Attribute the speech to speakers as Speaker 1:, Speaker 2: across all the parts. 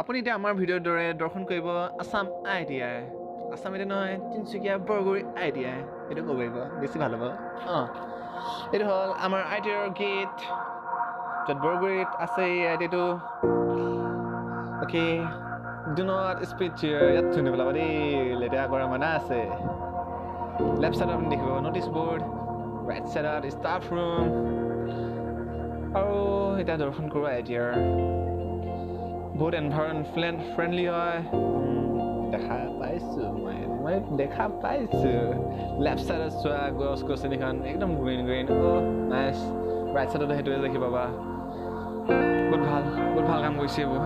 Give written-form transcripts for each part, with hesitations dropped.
Speaker 1: আপুনি এতিয়া আমাৰ ভিডিঅ'ৰ দৰে দৰ্শন কৰিব আসাম I.T.I আসাম এটা নহয় তিনচুকীয়া বৰগুৰি I.T.I এইটো ক'ব পাৰিব বেছি ভাল হ'ব এইটো হ'ল আমাৰ I.T.I গেট য'ত বৰগুৰিত আছে I.T.I okay do not speak here ইয়াত শুনি পেলাব দেই লেতেৰা কৰা মানা আছে লেফ্ট চাইডত আপুনি দেখিব ন'টিছ বৰ্ড ৰাইট চাইডত ষ্টাফ ৰুম আৰু এতিয়া দৰ্শন কৰোঁ I.T.I বহুত এনভাইৰনমেণ্ট ফ্ৰেণ্ডলি হয় দেখা পাইছোঁ মই দেখা পাইছোঁ লেফ্ট চাইডত চোৱা গছ গছনিখন একদম গ্ৰীণ গ্ৰীণ নাইচ ৰাইট চাইডত সেইটোৱে দেখি পাবা বহুত ভাল কাম কৰিছে এইবোৰ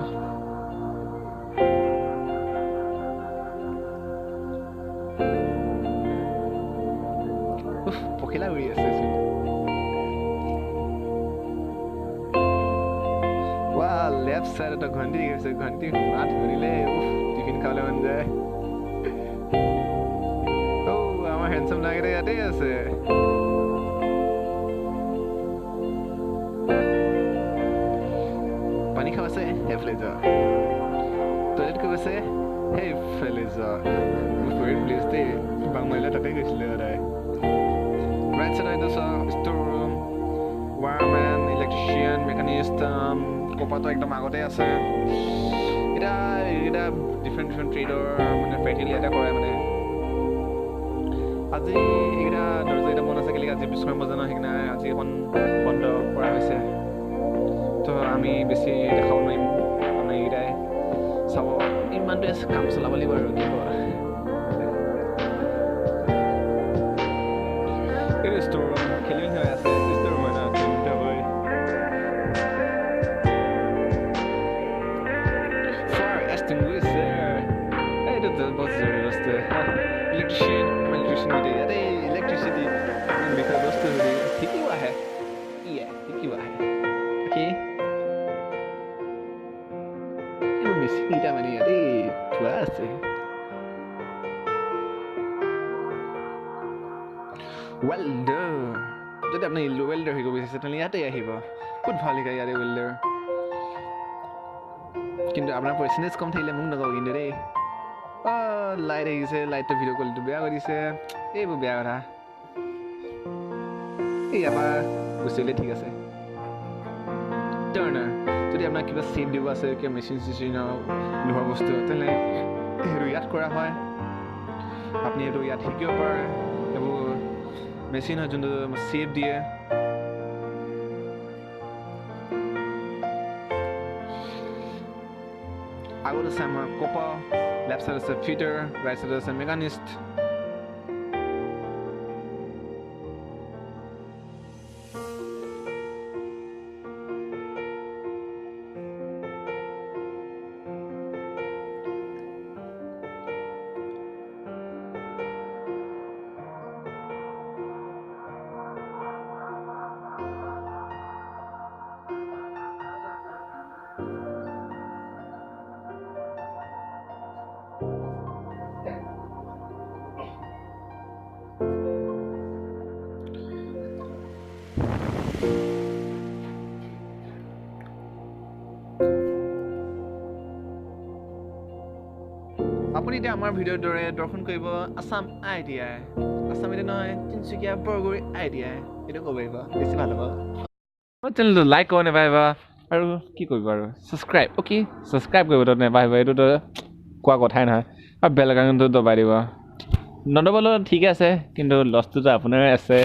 Speaker 1: পখিলা উৰি আছে লেফ্ট সাইডত ঘণ্টি গৈছে ঘণ্টি মাত ধৰিলে টিফিন খাবলৈ মন যায় আমাৰ হেণ্ডচাম নাগেৰে ইয়াতে আছে পানী খাব আছে সেইফালে যোৱা টয়লেট কৰিব আছে সেইফালে যোৱা ফেভৰেট প্লেচ দেই বাংলাদেশ তাতে গৈছিলে সদায় right side store room wireman electrician mechanist কোপাটো একদম আগতে আছে এটা ডিফাৰেণ্ট ট্ৰেডৰ মানে প্ৰেক্টিকেলি এটা কৰে মানে আজি এইকেইটা দৰ্জাকেইটা মন আছে কেলে আজি বিস্কুট বজানো সেইকাৰণে আজি এখন বন্ধ কৰা হৈছে তো আমি বেছি দেখাব নোৱাৰিম মানে এইকেইটাই চাব ইমানটোৱে কাম চলাব লাগিব আৰু কি কোৱা এইটো ষ্ট'ৰ ৰুম খেলি হৈ আছে ষ্ট'ৰ ৰুম হয় না electricity বিষয় বস্তু শিকিব আহে এইবোৰ মেচিনকেইটা মানে ইয়াতে থোৱা আছে ৱেল্ডাৰ যদি আপুনি ৱেল্ডাৰ শিকিব বিচাৰিছে তেনেহ'লে ইয়াতে আহিব বহুত ভাল শিকায় ইয়াতে ৱেল্ডাৰ কিন্তু আপোনাৰ পাৰ্চেণ্টেজ কম থাকিলে মোক নক'ব কিন্তু দেই লাইট আহিছে লাইটৰ ভিডিঅ' কোৱালিটি বেয়া কৰি দিছে এইবোৰ বেয়া কথা এই আমাৰ বস্তুবিলাক ঠিক আছে টাৰ্ণাৰ যদি আপোনাক কিবা চেপ দিব আছে কিবা মেচিন লোহাৰ বস্তু তেনেহ'লে সেইটো ইয়াত কৰা হয় আপুনি এইটো ইয়াত শিকিব পাৰে এইবোৰ মেচিন হয় যোনটো চেপ দিয়ে আগত আছে আমাৰ কপা লেফ্ট চাইড আছে ফিটাৰ ৰাইট চাইড আছে মেকানিষ্ট আপুনি এতিয়া আমাৰ ভিডিঅ'ৰ দৰে দৰ্শন কৰিব আসাম I.T.I আসাম এটা নহয় তিনচুকীয়া বৰগুৰি I.T.I এইটো ক'ব পাৰিব বেছি ভাল হ'ব চেনেলটো লাইক কৰিব নাপাহৰিবা আৰু কি কৰিব আৰু ছাবস্ক্ৰাইব কৰিব নাপাহৰিবা এইটোতো কোৱা কথাই নহয় আৰু বেল আইকনটো দবাই দিব নদবালেও ঠিকে আছে কিন্তু লছটোতো আপোনাৰে আছে